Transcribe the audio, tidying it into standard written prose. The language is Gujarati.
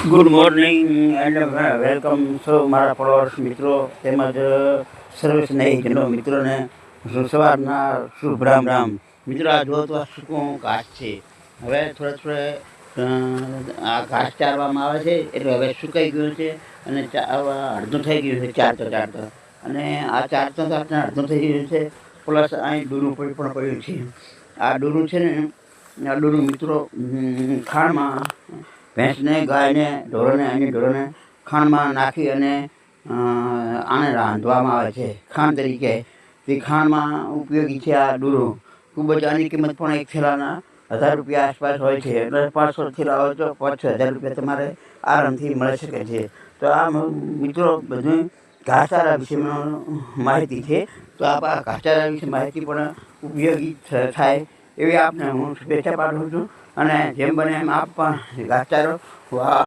ગુડ મોર્નિંગ એન્ડ વેલકમ સૌ મારા ફોલોઅર્સ મિત્રો તેમજ સર્વ સ્નેહીજનો મિત્રોને સવારના શુભ રામ રામ. મિત્રો, આ જો તો આ સૂકું ઘાસ છે. હવે થોડે આ ઘાસ ચારવામાં આવે છે એટલે હવે સુકાઈ ગયું છે અને અડધું થઈ ગયું છે ચારતો અને આ ચારતો અડધું થઈ ગયું છે. પ્લસ અહીં ડૂરું પણ પડ્યું છે. આ ડૂરું છે ને, આ ડૂરું મિત્રો ખાણમાં ભેંસને, ગાયને, ઢોરોને ખાંડમાં નાખી અને આને રાંધવામાં આવે છે ખાંડ તરીકે. તે ખાંડમાં ઉપયોગી છે આ ડૂરું. ખૂબ જ આની કિંમત પણ એક થેલાના 1000 રૂપિયા આસપાસ હોય છે. એટલે 500 થેલા હોય તો 5,000 રૂપિયા તમારે આરામથી મળી શકે છે. તો આ મિત્રો બધું ઘાસચારા વિશે માહિતી છે. તો આ ઘાસચારા વિશે માહિતી પણ ઉપયોગી થાય એવી આપને હું શુભેચ્છા પાઠવું છું. અને જેમ બને એમ આપ પણ ઘાસચારો